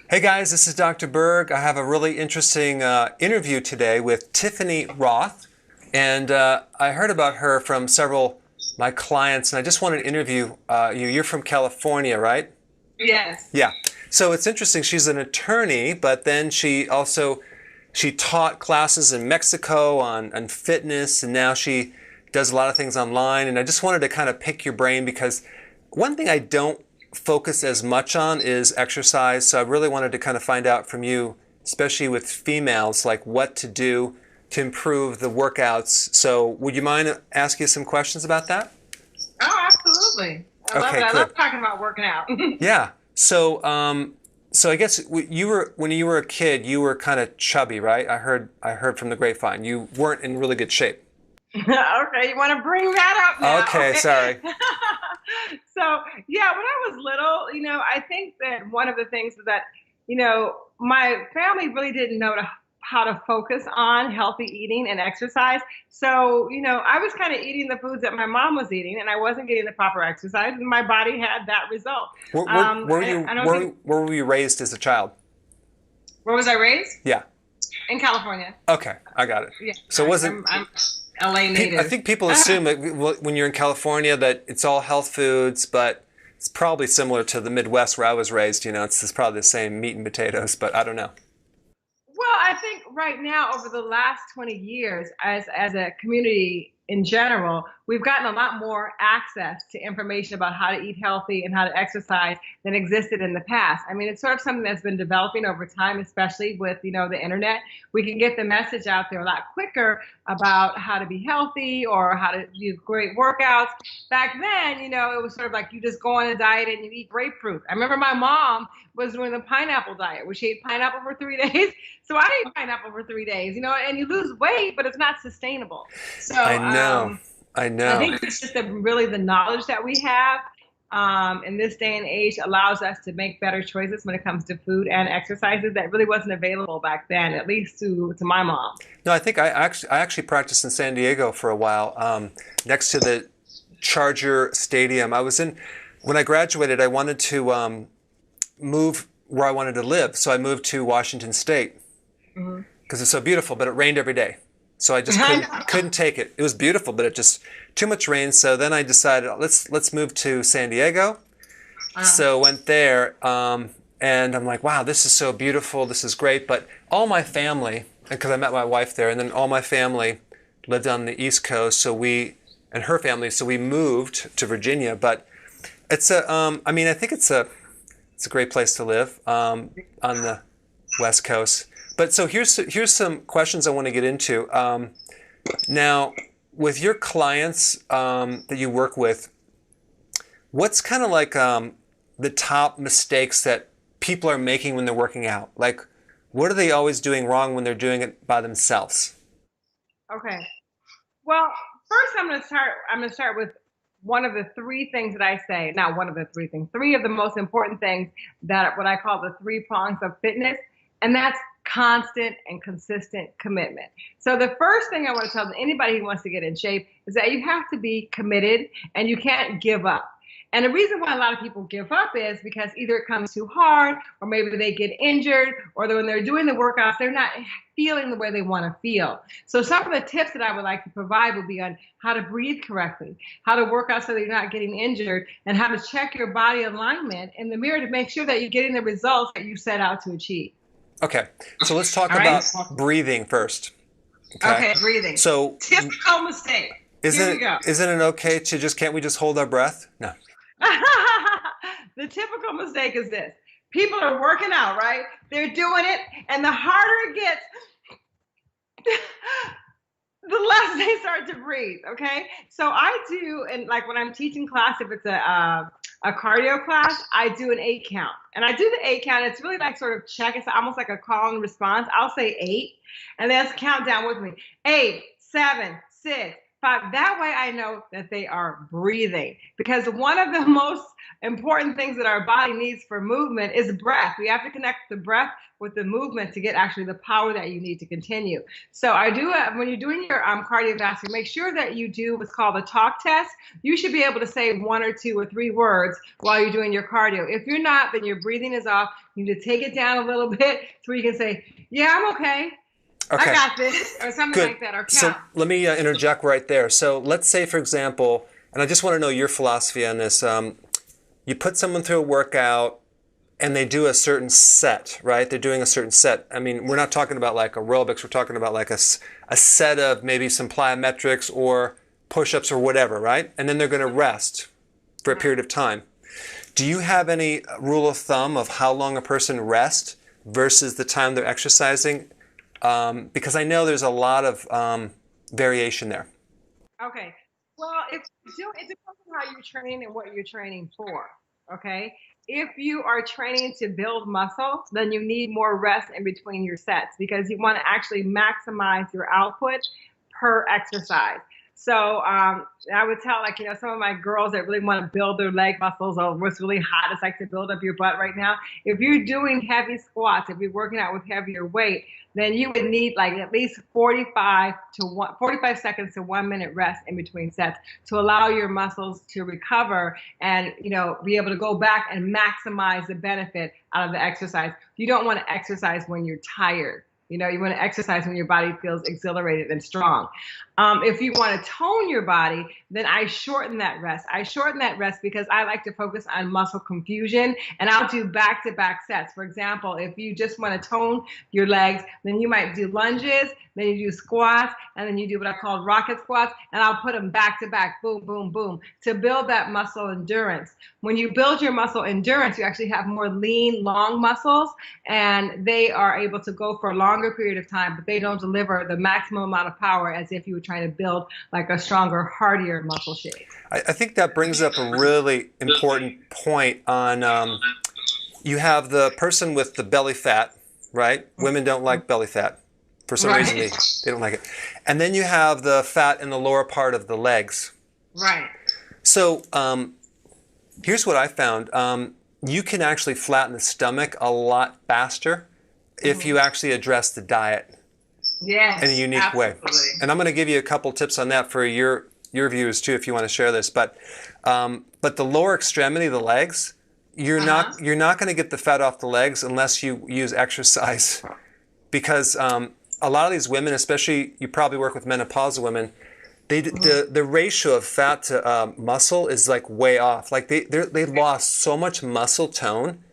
Hey guys, this is Dr. Berg. I have a really interesting interview today with Tiffany Roth, and I heard about her from several my clients, and I just wanted to interview you. You're from California, right? Yes. Yeah. So it's interesting. She's an attorney, but then she taught classes in Mexico on fitness, and now she does a lot of things online. And I just wanted to kind of pick your brain because one thing I don't focus as much on is exercise. So I really wanted to kind of find out from you, especially with females, like what to do to improve the workouts. So would you mind asking some questions about that? Oh, absolutely. I love it. Okay, I good. love talking about working out. Yeah. So I guess you were when you were a kid, you were kind of chubby, right? I heard from the grapevine. You weren't in really good shape. Okay, you want to bring that up now? Okay, sorry. So, yeah, when I was little, I think that one of the things is that, my family really didn't know how to focus on healthy eating and exercise. So, I was kind of eating the foods that my mom was eating, and I wasn't getting the proper exercise, and my body had that result. I don't think, Where were you raised as a child? where was I raised? Yeah. In California. Okay, I got it. Yeah, So was it? I'm LA I native. think people assume that when you're in California that it's all health foods, but it's probably similar to the Midwest where I was raised. It's probably the same meat and potatoes, but I don't know. Well, I think right now, over the last 20 years, as a community in general, we've gotten a lot more access to information about how to eat healthy and how to exercise than existed in the past. I mean, it's sort of something that's been developing over time, especially with, the internet. We can get the message out there a lot quicker about how to be healthy or how to do great workouts. Back then, it was sort of like you just go on a diet and you eat grapefruit. I remember my mom was doing the pineapple diet, where she ate pineapple for 3 days. So I ate pineapple for 3 days, and you lose weight, but it's not sustainable. So I know. I I know. think it's just really the knowledge that we have in this day and age allows us to make better choices when it comes to food and exercises that really wasn't available back then, at least to my mom. No, I think I actually practiced in San Diego for a while, next to the Charger Stadium. When I graduated, I wanted to move where I wanted to live, so I moved to Washington State Hmm. because it's so beautiful, but it rained every day. So I just I couldn't take it. It was beautiful, but it just too much rain. So then I decided let's move to San Diego. know. So went there, and I'm like, wow, this is so beautiful. This is great. But all my family, because I met my wife there, and then all my family lived on the East Coast. And her family, so we moved to Virginia. But I mean, I think it's a great place to live on the West Coast. But so here's some questions I want to get into. Now, with your clients that you work with, what's kind of like the top mistakes that people are making when they're working out? Like, what are they always doing wrong when they're doing it by themselves? Okay. Well, first I'm going to start with one of the three things that I say, not one of the three things, three of the most important things that what I call the three prongs of fitness, and that's constant and consistent commitment. So the first thing I want to tell anybody who wants to get in shape is that you have to be committed and you can't give up. And the reason why a lot of people give up is because either it comes too hard, or maybe they get injured, or when they're doing the workouts, they're not feeling the way they want to feel. So some of the tips that I would like to provide would be on how to breathe correctly, how to work out so that you're not getting injured, and how to check your body alignment in the mirror to make sure that you're getting the results that you set out to achieve. Okay, so let's talk All right? about breathing first. Okay, Okay, breathing. so Typical mistake. Here we isn't go. isn't it okay to just can't we just hold our breath? No. The typical mistake is this. People are working out, right? They're doing it, and the harder it gets, the less they start to breathe. Okay, so I do, and like when I'm teaching class, if it's a cardio class, I do an 8 count, and I do the 8 count. It's really like sort of check. It's almost like a call and response. I'll say eight, and let's count down with me. 8, 7, 6, 5. That way I know that they are breathing, because one of the most important things that our body needs for movement is breath. We have to connect the breath with the movement to get actually the power that you need to continue. So I do, when you're doing your cardiovascular, make sure that you do what's called a talk test. You should be able to say 1 or 2 or 3 words while you're doing your cardio. If you're not, then your breathing is off. You need to take it down a little bit so you can say, yeah, I'm okay. Okay. I got this, or something Good. like that, or count. So let me interject right there. So let's say, for example, and I just want to know your philosophy on this. You put someone through a workout and they do a certain set, right? They're doing a certain set. I mean, we're not talking about like aerobics. We're talking about like a set of maybe some plyometrics or push-ups or whatever, right? And then they're going to rest for a period of time. Do you have any rule of thumb of how long a person rests versus the time they're exercising? Because I know there's a lot of variation there. Okay. Well, it depends on how you're training and what you're training for. Okay. If you are training to build muscle, then you need more rest in between your sets, because you want to actually maximize your output per exercise. So I would tell, like, some of my girls that really want to build their leg muscles, or what's really hot is like to build up your butt right now. If you're doing heavy squats, if you're working out with heavier weight, then you would need like at least 45 seconds to 1 minute rest in between sets to allow your muscles to recover and, be able to go back and maximize the benefit out of the exercise. You don't want to exercise when you're tired. You want to exercise when your body feels exhilarated and strong. If you want to tone your body, then I shorten that rest. I shorten that rest because I like to focus on muscle confusion, and I'll do back-to-back sets. For example, if you just want to tone your legs, then you might do lunges, then you do squats, and then you do what I call rocket squats, and I'll put them back-to-back, boom, boom, boom, to build that muscle endurance. When you build your muscle endurance, you actually have more lean, long muscles, and they are able to go for a longer period of time, but they don't deliver the maximum amount of power as if you were trying to build like a stronger, hardier muscle shape. I think that brings up a really important point on, you have the person with the belly fat, right? Women don't like belly fat. For some reason, they don't like it. And then you have the fat in the lower part of the legs. Right. So here's what I found. You can actually flatten the stomach a lot faster if you actually address the diet in a unique way. And I'm going to give you a couple tips on that for your viewers too, if you want to share this. But the lower extremity, the legs, you're not going to get the fat off the legs unless you use exercise, because a lot of these women, especially, you probably work with menopausal women, the ratio of fat to muscle is like way off. Like they lost so much muscle tone,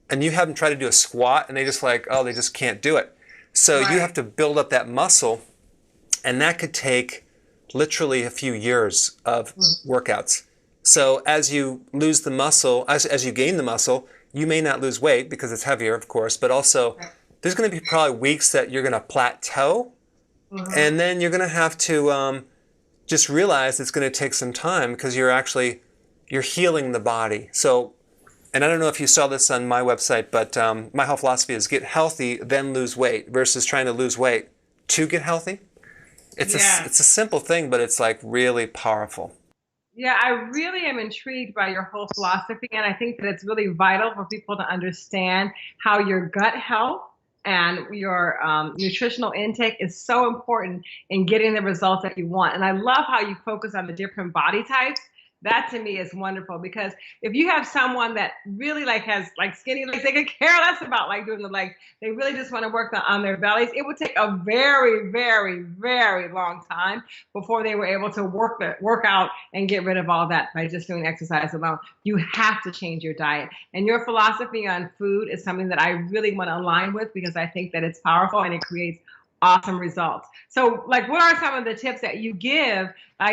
and you have them try to do a squat and they just they just can't do it. So you have to build up that muscle, and that could take literally a few years of workouts. So as you lose the muscle, as you gain the muscle, you may not lose weight because it's heavier, of course, but also there's going to be probably weeks that you're going to plateau, and then you're going to have to just realize it's going to take some time because you're healing the body. So, and I don't know if you saw this on my website, but my whole philosophy is get healthy, then lose weight, versus trying to lose weight to get healthy. It's a simple thing, but it's like really powerful. Yeah, I really am intrigued by your whole philosophy, and I think that it's really vital for people to understand how your gut health and your nutritional intake is so important in getting the results that you want. And I love how you focus on the different body types. That to me is wonderful, because if you have someone that really has skinny legs, they could care less about doing the legs. They really just want to work on their bellies. It would take a very, very, very long time before they were able to work out and get rid of all that by just doing exercise alone. You have to change your diet. And your philosophy on food is something that I really want to align with, because I think that it's powerful and it creates awesome results. So what are some of the tips that you give,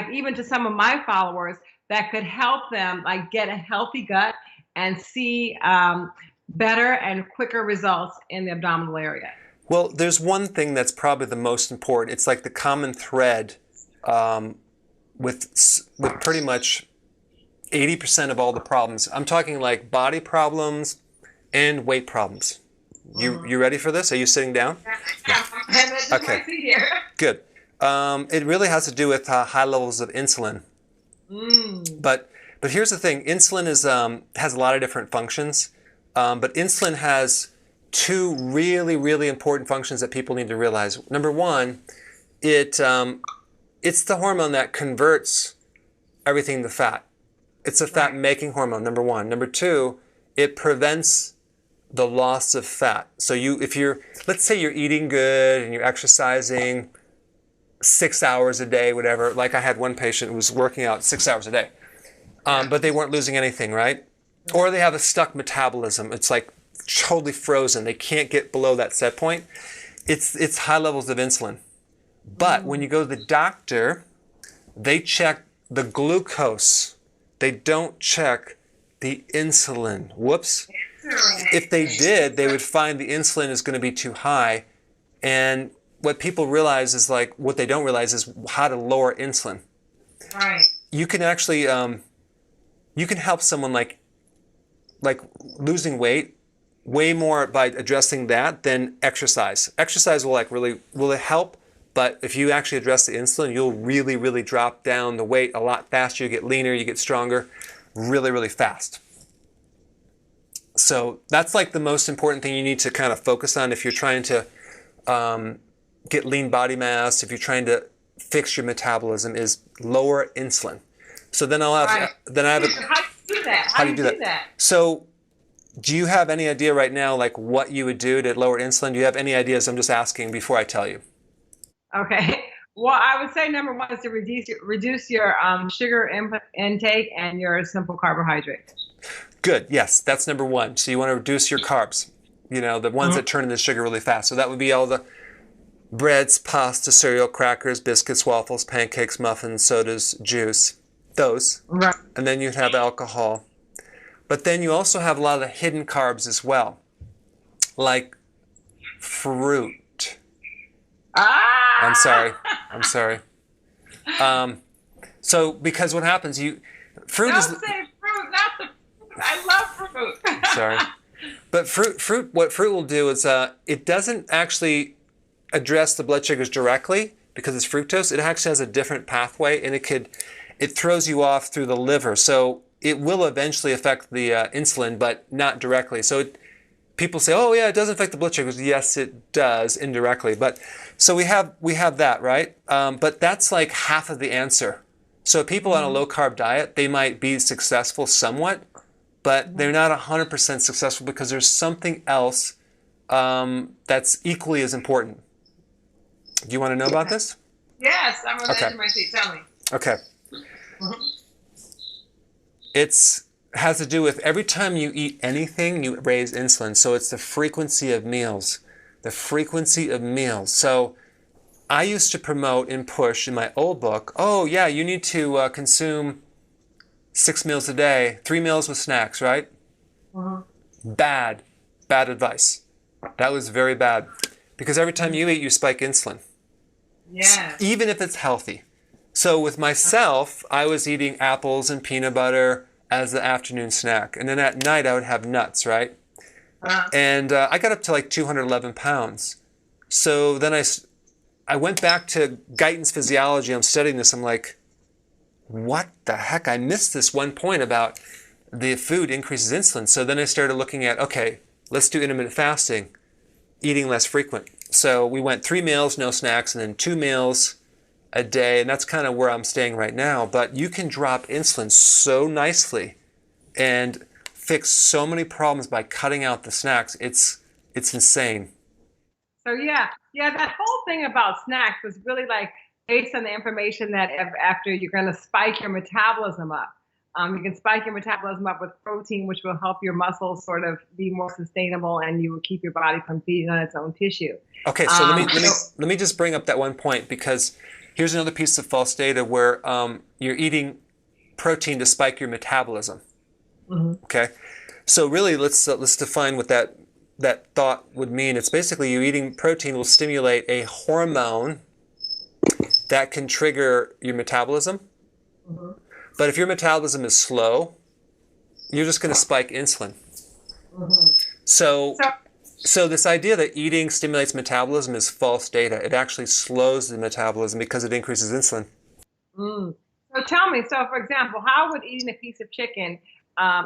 even to some of my followers, that could help them get a healthy gut and see better and quicker results in the abdominal area? Well, there's one thing that's probably the most important. It's like the common thread with pretty much 80% of all the problems. I'm talking like body problems and weight problems. You ready for this? Are you sitting down? Yeah. Okay. Good. It really has to do with high levels of insulin. But here's the thing: insulin has a lot of different functions, but insulin has two really important functions that people need to realize. Number one, it's the hormone that converts everything to fat. It's a fat-making hormone. Number one. Number two, it prevents the loss of fat. So let's say you're eating good and you're exercising 6 hours a day, whatever. Like I had one patient who was working out 6 hours a day, but they weren't losing anything, right? Or they have a stuck metabolism. It's like totally frozen. They can't get below that set point. It's high levels of insulin. But when you go to the doctor, they check the glucose. They don't check the insulin. Whoops. If they did, they would find the insulin is going to be too high. And what people realize is what they don't realize is how to lower insulin. Right. You can actually, you can help someone like losing weight way more by addressing that than exercise. Exercise will help, but if you actually address the insulin, you'll really drop down the weight a lot faster. You get leaner, you get stronger, really fast. So that's like the most important thing you need to kind of focus on if you're trying to get lean body mass, if you're trying to fix your metabolism, is lower insulin. So then I have How do you do that? How do you do that? So do you have any idea right now like what you would do to lower insulin? Do you have any ideas? I'm just asking before I tell you. Okay. Well, I would say number one is to reduce your sugar intake and your simple carbohydrates. Good. Yes, that's number one. So you want to reduce your carbs, the ones that turn into sugar really fast. So that would be all the breads, pasta, cereal, crackers, biscuits, waffles, pancakes, muffins, sodas, juice, those. Right. And then you'd have alcohol. But then you also have a lot of the hidden carbs as well, like fruit. I'm sorry. So because what happens, fruit Don't is... say fruit, not the fruit. I love fruit. Sorry. But what fruit will do is it doesn't actually address the blood sugars directly because it's fructose. It actually has a different pathway, and it throws you off through the liver. So it will eventually affect the insulin, but not directly. So people say, oh yeah, it doesn't affect the blood sugars. Yes, it does indirectly. But so we have that, right? But that's like half of the answer. So people on a low carb diet, they might be successful somewhat, but they're not 100% successful because there's something else that's equally as important. Do you want to know about this? Yes, I'm on the edge of my seat. Tell me. Okay. It has to do with every time you eat anything, you raise insulin. So it's the frequency of meals. The frequency of meals. So I used to promote and push in my old book, oh yeah, you need to consume 6 meals a day, 3 meals with snacks, right? Bad advice. That was very bad. Because every time you eat, you spike insulin. Yeah. Even if it's healthy. So with myself, I was eating apples and peanut butter as the afternoon snack. And then at night, I would have nuts, right? And I got up to like 211 pounds. So then I went back to Guyton's physiology. I'm studying this. I'm like, what the heck? I missed this one point about the food increases insulin. So then I started looking at, okay, let's do intermittent fasting, eating less frequent. So we went 3 meals, no snacks, and then 2 meals a day. And that's kind of where I'm staying right now. But you can drop insulin so nicely and fix so many problems by cutting out the snacks. It's insane. So yeah, that whole thing about snacks was really like based on the information that after you're going to spike your metabolism up. You can spike your metabolism up with protein, which will help your muscles sort of be more sustainable, and you will keep your body from feeding on its own tissue. Okay, so let me just bring up that one point, because here's another piece of false data where you're eating protein to spike your metabolism. Okay, so really let's define what that thought would mean. It's basically you eating protein will stimulate a hormone that can trigger your metabolism. But if your metabolism is slow, you're just going to spike insulin. So So this idea that eating stimulates metabolism is false data. It actually slows the metabolism because it increases insulin. Mm. So tell me, so for example, how would eating a piece of chicken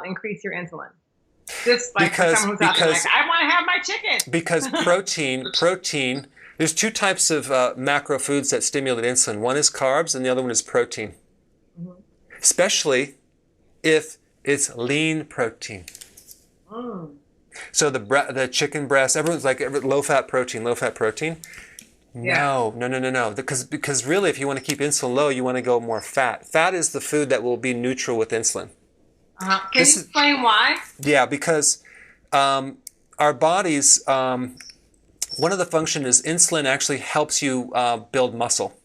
increase your insulin? Just like for someone who's out there like, I want to have my chicken. Because protein, there's two types of macro foods that stimulate insulin. One is carbs and the other one is protein. Mm-hmm. Especially if it's lean protein. Mm. So the chicken breast, everyone's like low-fat protein, low-fat protein. No. Because really, if you want to keep insulin low, you want to go more fat. Fat is the food that will be neutral with insulin. Can you explain why? Yeah, because our bodies, one of the functions is insulin actually helps you build muscle.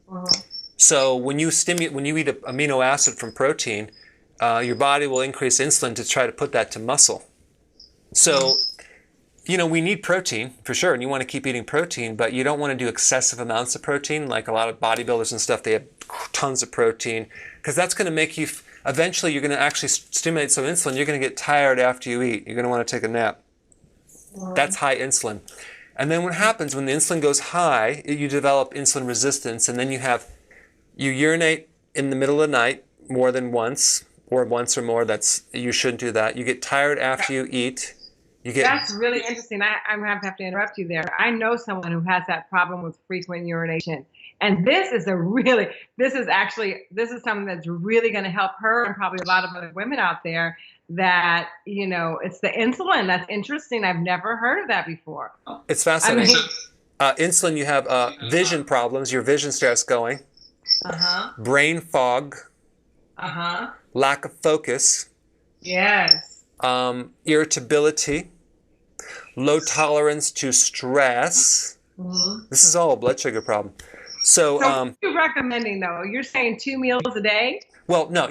Uh-huh. So when you eat an amino acid from protein, your body will increase insulin to try to put that to muscle. So, we need protein for sure, and you want to keep eating protein, but you don't want to do excessive amounts of protein, like a lot of bodybuilders and stuff. They have tons of protein, because that's going to make you, eventually you're going to actually stimulate some insulin. You're going to get tired after you eat. You're going to want to take a nap. That's high insulin. And then what happens when the insulin goes high, you develop insulin resistance, and then you urinate in the middle of the night more than once, or once or more. You shouldn't do that. You get tired after you eat. That's really interesting. I'm going to have to interrupt you there. I know someone who has that problem with frequent urination. And this is something that's really going to help her and probably a lot of other women out there that, it's the insulin. That's interesting. I've never heard of that before. It's fascinating. Insulin, you have vision problems. Your vision starts going. Uh-huh. Brain fog. Uh-huh. Lack of focus. Yes. Irritability. Low tolerance to stress. Mm-hmm. This is all a blood sugar problem. So what are you recommending, though? You're saying 2 meals a day? Well, no.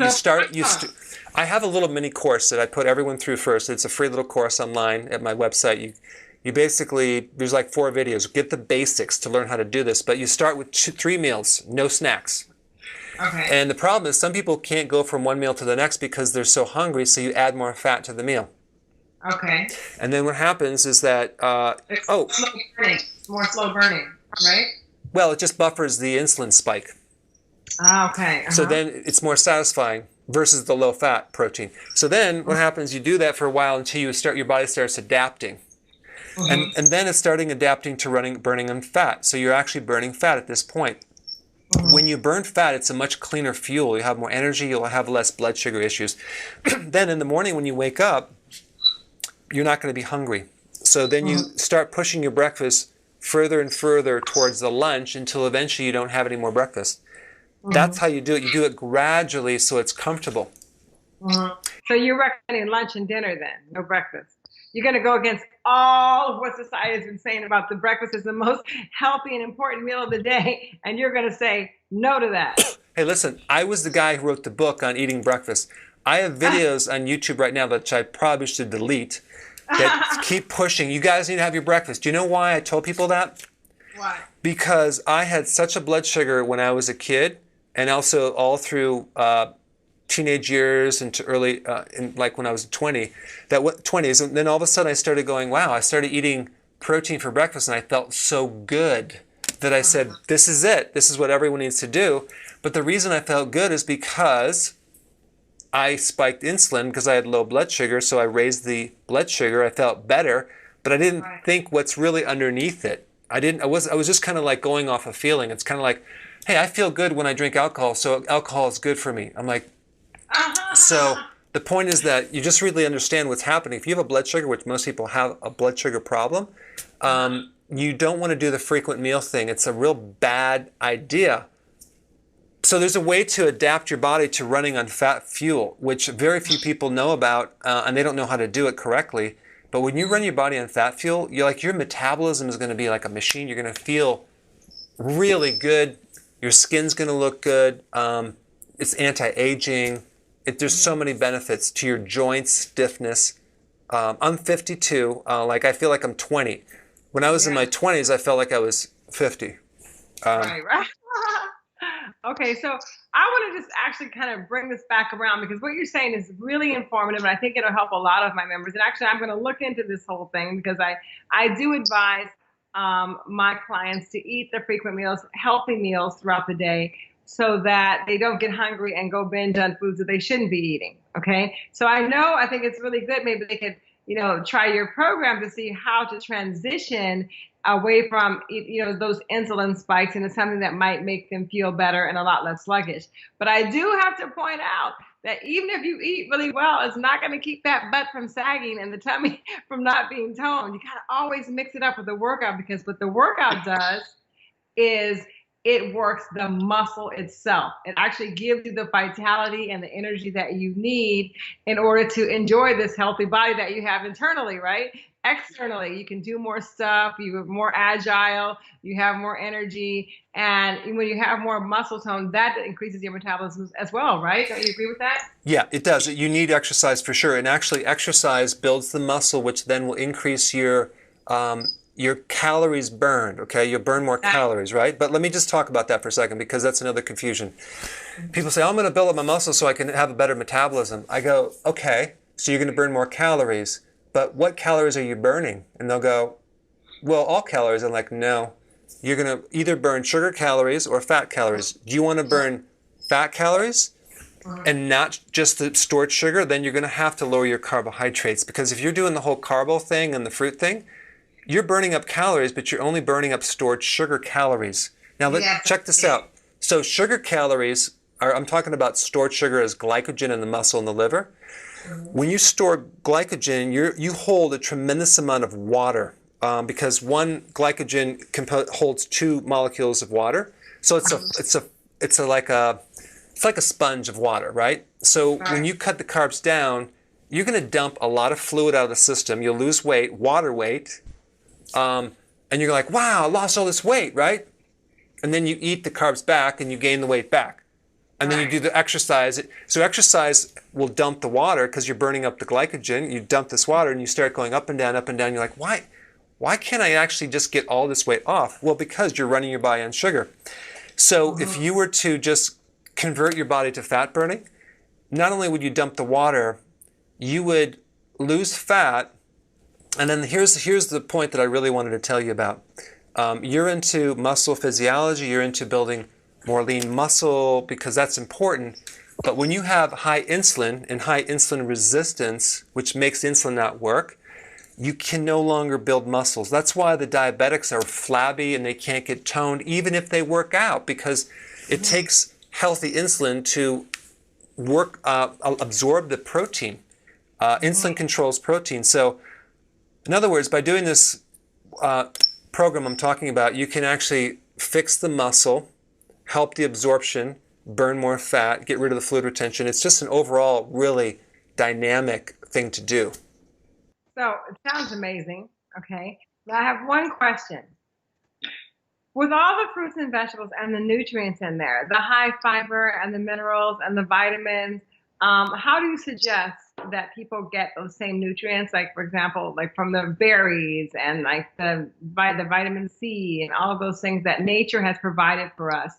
I have a little mini course that I put everyone through first. It's a free little course online at my website. You basically, there's like 4 videos. Get the basics to learn how to do this. But you start with 3 meals, no snacks. Okay. And the problem is some people can't go from one meal to the next because they're so hungry, so you add more fat to the meal. Okay. And then what happens is that it's slow burning. It's more slow burning, right? Well, it just buffers the insulin spike. Okay. Uh-huh. So then it's more satisfying versus the low-fat protein. So then what happens? You do that for a while until your body starts adapting, and then it's starting adapting to burning on fat. So you're actually burning fat at this point. When you burn fat, it's a much cleaner fuel. You have more energy. You'll have less blood sugar issues. Then in the morning when you wake up, you're not going to be hungry. So then you start pushing your breakfast further and further towards the lunch until eventually you don't have any more breakfast. That's how you do it. You do it gradually so it's comfortable. So you're recommending lunch and dinner then, no breakfast. You're going to go against all of what society has been saying about the breakfast is the most healthy and important meal of the day, and you're going to say no to that. Hey, listen, I was the guy who wrote the book on eating breakfast. I have videos on YouTube right now that I probably should delete that keep pushing. You guys need to have your breakfast. Do you know why I told people that? Why? Because I had such a blood sugar when I was a kid, and also all through teenage years into early, like when I was 20, 20s, and then all of a sudden I started going, wow, I started eating protein for breakfast, and I felt so good that I said, this is it. This is what everyone needs to do. But the reason I felt good is because I spiked insulin because I had low blood sugar, so I raised the blood sugar. I felt better, but I didn't think what's really underneath it. I was just kind of like going off a feeling. It's kind of like, hey, I feel good when I drink alcohol, so alcohol is good for me. I'm like, so the point is that you just really understand what's happening. If you have a blood sugar, which most people have a blood sugar problem, you don't want to do the frequent meal thing. It's a real bad idea. So there's a way to adapt your body to running on fat fuel, which very few people know about, and they don't know how to do it correctly. But when you run your body on fat fuel, your metabolism is going to be like a machine. You're going to feel really good. Your skin's going to look good. It's anti-aging. There's so many benefits to your joints, stiffness. I'm 52. I feel like I'm 20. When I was in my 20s, I felt like I was 50. Right. Okay, so I want to just actually kind of bring this back around because what you're saying is really informative, and I think it'll help a lot of my members. And actually, I'm going to look into this whole thing because I do advise my clients to eat their frequent meals, healthy meals throughout the day, so that they don't get hungry and go binge on foods that they shouldn't be eating. Okay, so I think it's really good. Maybe they could, try your program to see how to transition away from those insulin spikes into something that might make them feel better and a lot less sluggish. But I do have to point out that even if you eat really well, it's not going to keep that butt from sagging and the tummy from not being toned. You got to always mix it up with the workout, because what the workout does is it works the muscle itself. It actually gives you the vitality and the energy that you need in order to enjoy this healthy body that you have internally, right? Externally, you can do more stuff, you're more agile, you have more energy, and when you have more muscle tone, that increases your metabolism as well, right? Don't you agree with that? Yeah, it does. You need exercise for sure, and actually exercise builds the muscle, which then will increase your calories burned. Okay, you'll burn more calories, right? But let me just talk about that for a second, because that's another confusion. People say, I'm going to build up my muscle so I can have a better metabolism. I go, okay, so you're going to burn more calories, but what calories are you burning? And they'll go, well, all calories. I'm like, no, you're going to either burn sugar calories or fat calories. Do you want to burn fat calories and not just the stored sugar? Then you're going to have to lower your carbohydrates, because if you're doing the whole carbo thing and the fruit thing, you're burning up calories, but you're only burning up stored sugar calories. Now, check this out. So sugar calories I'm talking about stored sugar as glycogen in the muscle and the liver. When you store glycogen, you hold a tremendous amount of water, because one glycogen holds 2 molecules of water. So it's like a sponge of water, right? So when you cut the carbs down, you're going to dump a lot of fluid out of the system. You'll lose weight, water weight, and you're like, wow, I lost all this weight, right? And then you eat the carbs back and you gain the weight back. And then you do the exercise. So exercise will dump the water because you're burning up the glycogen. You dump this water and you start going up and down, up and down. You're like, why can't I actually just get all this weight off? Well, because you're running your body on sugar. So if you were to just convert your body to fat burning, not only would you dump the water, you would lose fat. And then here's the point that I really wanted to tell you about. You're into muscle physiology. You're into building more lean muscle because that's important. But when you have high insulin and high insulin resistance, which makes insulin not work, you can no longer build muscles. That's why the diabetics are flabby and they can't get toned even if they work out, because it takes healthy insulin to work, absorb the protein. Insulin controls protein. So in other words, by doing this program I'm talking about, you can actually fix the muscle, help the absorption, burn more fat, get rid of the fluid retention. It's just an overall really dynamic thing to do. So it sounds amazing. Okay. Now I have one question. With all the fruits and vegetables and the nutrients in there, the high fiber and the minerals and the vitamins, how do you suggest that people get those same nutrients? Like, for example, like from the berries and like the vitamin C and all of those things that nature has provided for us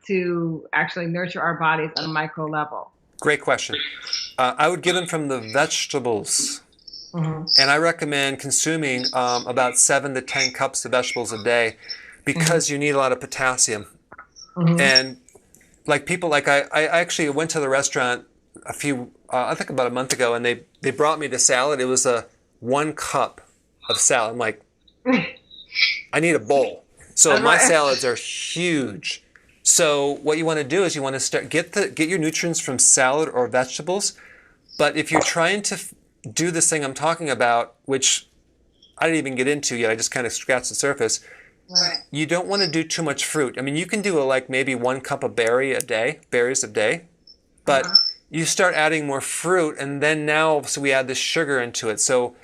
to actually nurture our bodies on a micro level? Great question. I would get them from the vegetables. And I recommend consuming about 7 to 10 cups of vegetables a day, because you need a lot of potassium. And like people, like I actually went to the restaurant I think about a month ago, and they brought me the salad. It was a 1 cup of salad. I'm like, I need a bowl. So my salads are huge. So what you want to do is you want to get your nutrients from salad or vegetables. But if you're trying to do this thing I'm talking about, which I didn't even get into yet, I just kind of scratched the surface. Right. You don't want to do too much fruit. I mean, you can do like maybe 1 cup of berries a day, but you start adding more fruit, and then so we add this sugar into it. So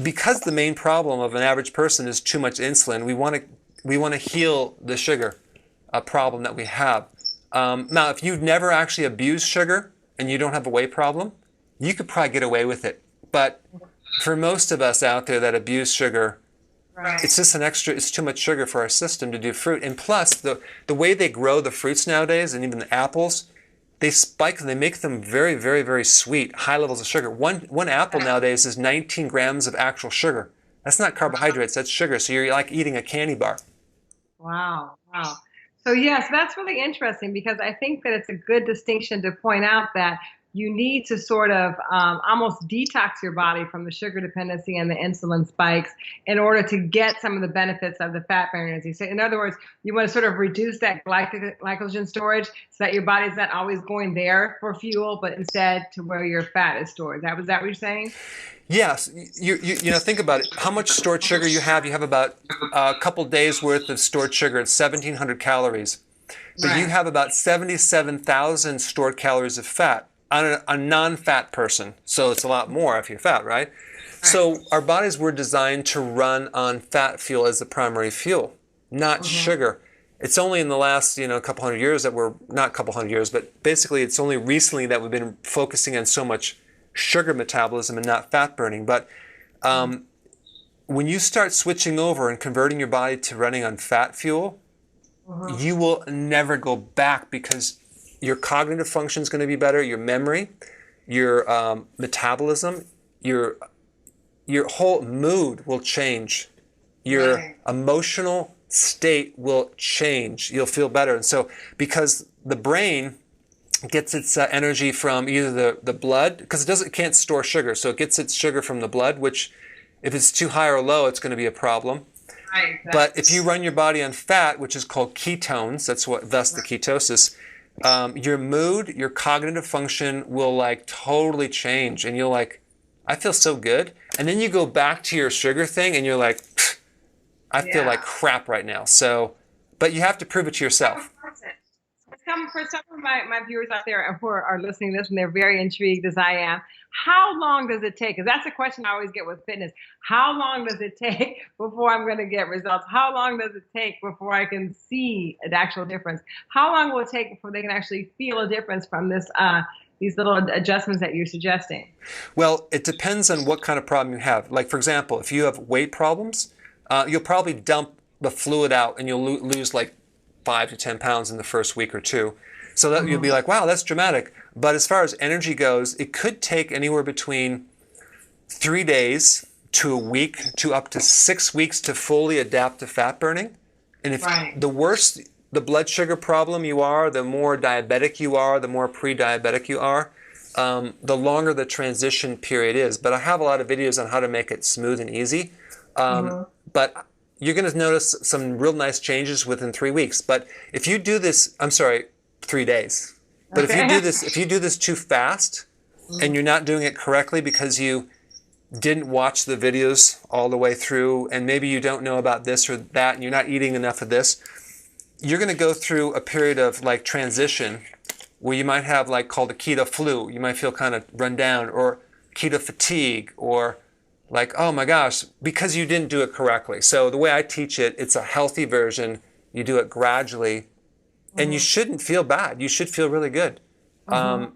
because the main problem of an average person is too much insulin, we want to heal the sugar problem that we have. Now, if you've never actually abused sugar and you don't have a weight problem, you could probably get away with it. But for most of us out there that abuse sugar, Right. It's just it's too much sugar for our system to do fruit. And plus, the way they grow the fruits nowadays, and even the apples, they spike them, they make them very, very, very sweet, high levels of sugar. One apple nowadays is 19 grams of actual sugar. That's not carbohydrates, that's sugar. So you're like eating a candy bar. Wow. Wow. So yes, that's really interesting because I think that it's a good distinction to point out that you need to sort of almost detox your body from the sugar dependency and the insulin spikes in order to get some of the benefits of the fat burning, as you say. In other words, you want to sort of reduce that glycogen storage so that your body's not always going there for fuel, but instead to where your fat is stored. Was that what you're saying? Yes, you know, think about it. How much stored sugar you have? You have about a couple days worth of stored sugar at 1,700 calories. But you have about 77,000 stored calories of fat on a non-fat person. So it's a lot more if you're fat, right? So our bodies were designed to run on fat fuel as the primary fuel, not sugar. It's only in the last, couple hundred years that we're, not a couple hundred years, but basically it's only recently that we've been focusing on so much sugar metabolism and not fat burning. But when you start switching over and converting your body to running on fat fuel, you will never go back because your cognitive function is going to be better, your memory, your metabolism, your whole mood will change. Your emotional state will change. You'll feel better. And so because the brain gets its energy from either the blood, because it can't store sugar, so it gets its sugar from the blood, which if it's too high or low, it's going to be a problem. Right, exactly. But if you run your body on fat, which is called ketones, thus the ketosis, your mood, your cognitive function will like totally change, and you'll like, I feel so good. And then you go back to your sugar thing, and you're like, I feel like crap right now. So, but you have to prove it to yourself. For some of my viewers out there who are listening to this and they're very intrigued as I am, how long does it take? Because that's a question I always get with fitness. How long does it take before I'm going to get results? How long does it take before I can see an actual difference? How long will it take before they can actually feel a difference from these little adjustments that you're suggesting? Well, it depends on what kind of problem you have. Like, for example, if you have weight problems, you'll probably dump the fluid out and you'll lose like 5 to 10 pounds in the first week or two. So that you'll be like, wow, that's dramatic. But as far as energy goes, it could take anywhere between 3 days to a week to up to 6 weeks to fully adapt to fat burning. And if the worse the blood sugar problem you are, the more diabetic you are, the more pre-diabetic you are, the longer the transition period is. But I have a lot of videos on how to make it smooth and easy. But you're going to notice some real nice changes within 3 weeks. But if you do this, 3 days. But if you do this too fast and you're not doing it correctly because you didn't watch the videos all the way through and maybe you don't know about this or that and you're not eating enough of this, you're going to go through a period of like transition where you might have like called a keto flu. You might feel kind of run down, or keto fatigue, or like, oh my gosh, because you didn't do it correctly. So the way I teach it, it's a healthy version. You do it gradually, and you shouldn't feel bad. You should feel really good. And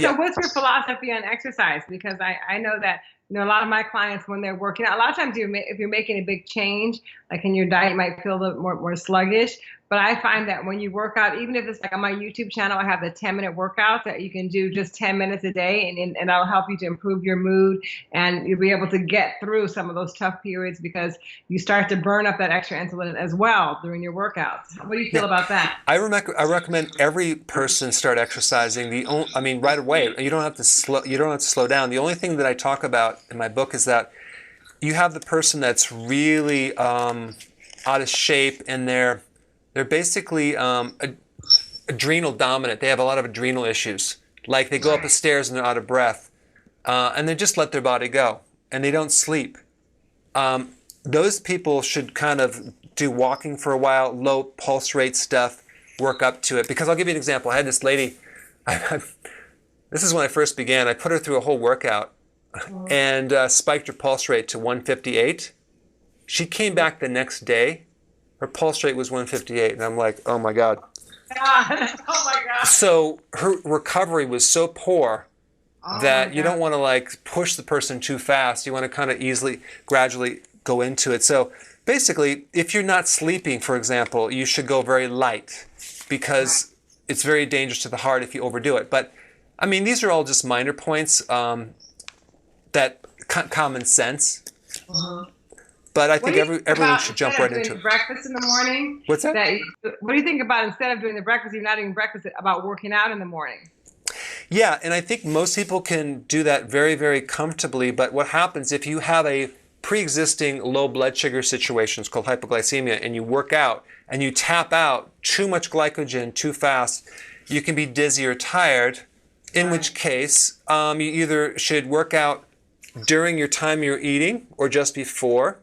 so what's your philosophy on exercise? Because I know that a lot of my clients, when they're working out, a lot of times if you're making a big change, like in your diet, you might feel a little more sluggish. But I find that when you work out, even if it's like on my YouTube channel, I have the 10-minute workouts that you can do just 10 minutes a day, and that'll help you to improve your mood, and you'll be able to get through some of those tough periods because you start to burn up that extra insulin as well during your workouts. What do you feel about that? I recommend every person start exercising. Right away. You don't have to slow down. The only thing that I talk about in my book is that you have the person that's really out of shape and they're basically adrenal dominant. They have a lot of adrenal issues. Like they go up the stairs and they're out of breath. And they just let their body go. And they don't sleep. Those people should kind of do walking for a while, low pulse rate stuff, work up to it. Because I'll give you an example. I had this lady, this is when I first began. I put her through a whole workout and spiked her pulse rate to 158. She came back the next day. Her pulse rate was 158, and I'm like, oh my God. Oh my God. So her recovery was so poor that you don't want to like push the person too fast. You want to kind of gradually go into it. So basically, if you're not sleeping, for example, you should go very light because it's very dangerous to the heart if you overdo it. But I mean, these are all just minor points that common sense. But I think everyone should jump right into it. Breakfast in the morning. What's that? What do you think about instead of doing the breakfast, you're not eating breakfast, about working out in the morning? Yeah, and I think most people can do that very, very comfortably. But what happens if you have a pre-existing low blood sugar situation, it's called hypoglycemia, and you work out and you tap out too much glycogen too fast, you can be dizzy or tired, in which case you either should work out during your time you're eating or just before,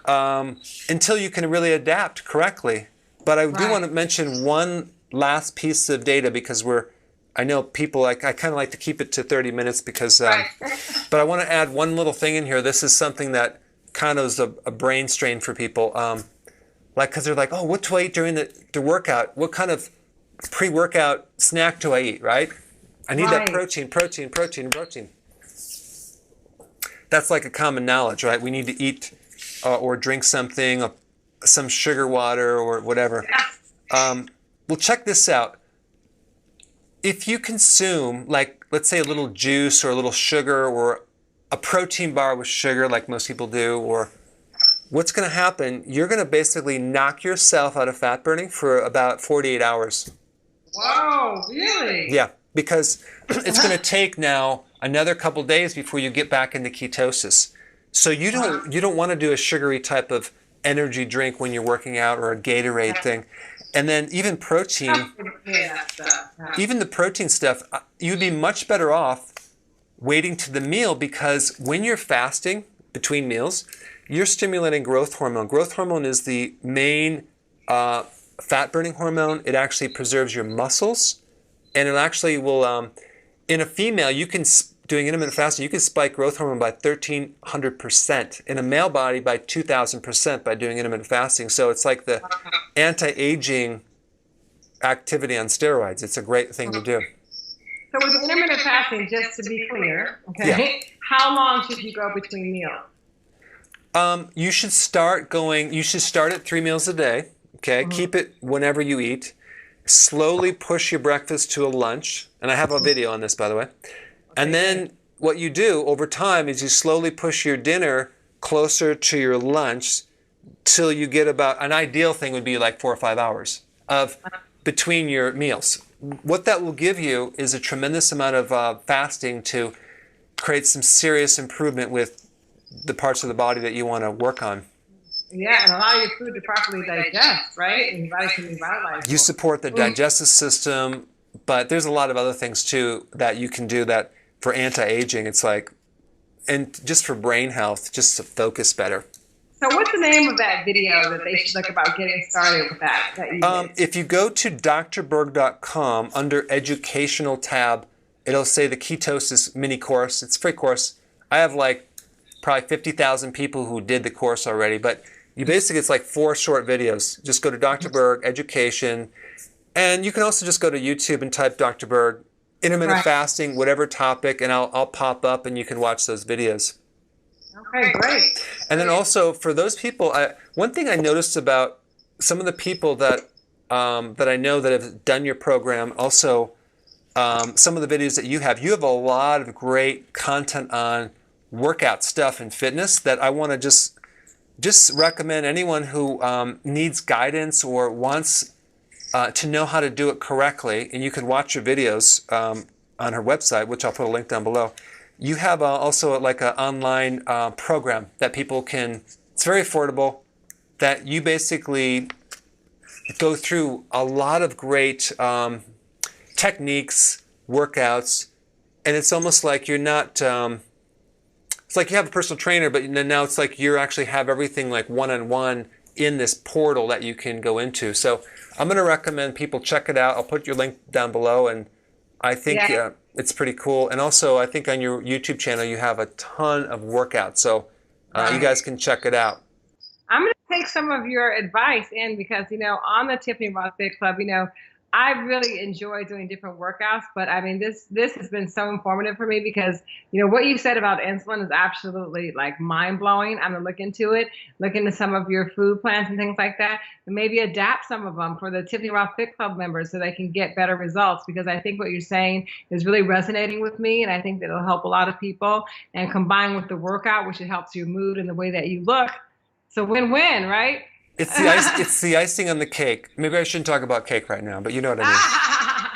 until you can really adapt correctly. But I do want to mention one last piece of data because I know people, I kind of like to keep it to 30 minutes because, but I want to add one little thing in here. This is something that kind of is a brain strain for people. Because they're like, oh, what do I eat during the workout? What kind of pre-workout snack do I eat, right? I need that protein. That's like a common knowledge, right? We need to eat or drink something, some sugar water or whatever. Well, check this out. If you consume, like, let's say a little juice or a little sugar or a protein bar with sugar like most people do, or what's going to happen, you're going to basically knock yourself out of fat burning for about 48 hours. Whoa, really? Yeah, because it's going to take now another couple days before you get back into ketosis. So you don't want to do a sugary type of energy drink when you're working out or a Gatorade thing. And then even protein, even the protein stuff, you'd be much better off waiting to the meal because when you're fasting between meals, you're stimulating growth hormone. Growth hormone is the main fat-burning hormone. It actually preserves your muscles, and it actually will, in a female, doing intermittent fasting, you can spike growth hormone by 1,300%. In a male body, by 2,000% by doing intermittent fasting. So it's like the anti-aging activity on steroids. It's a great thing to do. So with intermittent fasting, just to be clear, how long should you go between meals? You should start at 3 meals a day. Okay, keep it whenever you eat. Slowly push your breakfast to a lunch, and I have a video on this, by the way. And then what you do over time is you slowly push your dinner closer to your lunch till you get about, an ideal thing would be like 4 or 5 hours of between your meals. What that will give you is a tremendous amount of fasting to create some serious improvement with the parts of the body that you want to work on. Yeah, and allow your food to properly digest, right? And your body can revitalize. You support the digestive system, but there's a lot of other things too that you can do that for anti-aging. It's like, and just for brain health, just to focus better. So what's the name of that video that they should look about getting started with that you did? If you go to drberg.com under educational tab, it'll say the ketosis mini course. It's a free course. I have like probably 50,000 people who did the course already, but you basically, it's like 4 short videos. Just go to Dr. Berg, education, and you can also just go to YouTube and type Dr. Berg, intermittent fasting, whatever topic, and I'll pop up and you can watch those videos. Okay, great. And then also for those people, one thing I noticed about some of the people that I know that have done your program, also some of the videos that you have a lot of great content on workout stuff and fitness that I want to just recommend anyone who needs guidance or wants to know how to do it correctly. And you can watch your videos on her website, which I'll put a link down below. You have also like an online program that people can, it's very affordable, that you basically go through a lot of great techniques, workouts, and it's almost like you're not, it's like you have a personal trainer, but now it's like you actually have everything like one-on-one in this portal that you can go into. So I'm going to recommend people check it out. I'll put your link down below, and I think it's pretty cool. And also, I think on your YouTube channel, you have a ton of workouts. So you guys can check it out. I'm going to take some of your advice in because, on the Tiffany Rothe Fit Club, I really enjoy doing different workouts, but I mean, this has been so informative for me because what you said about insulin is absolutely like mind blowing. I'm gonna look into it, look into some of your food plans and things like that, and maybe adapt some of them for the Tiffany Rothe Fit Club members so they can get better results. Because I think what you're saying is really resonating with me, and I think that it'll help a lot of people. And combined with the workout, which it helps your mood and the way that you look, so win-win, right? It's the ice. It's the icing on the cake. Maybe I shouldn't talk about cake right now, but you know what I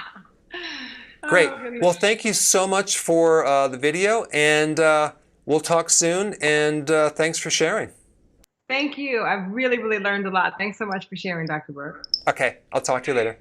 mean. Great. Oh, Well, thank you so much for the video, and we'll talk soon. And thanks for sharing. thank you. I've really, really learned a lot. Thanks so much for sharing, Dr. Berg. Okay, I'll talk to you later.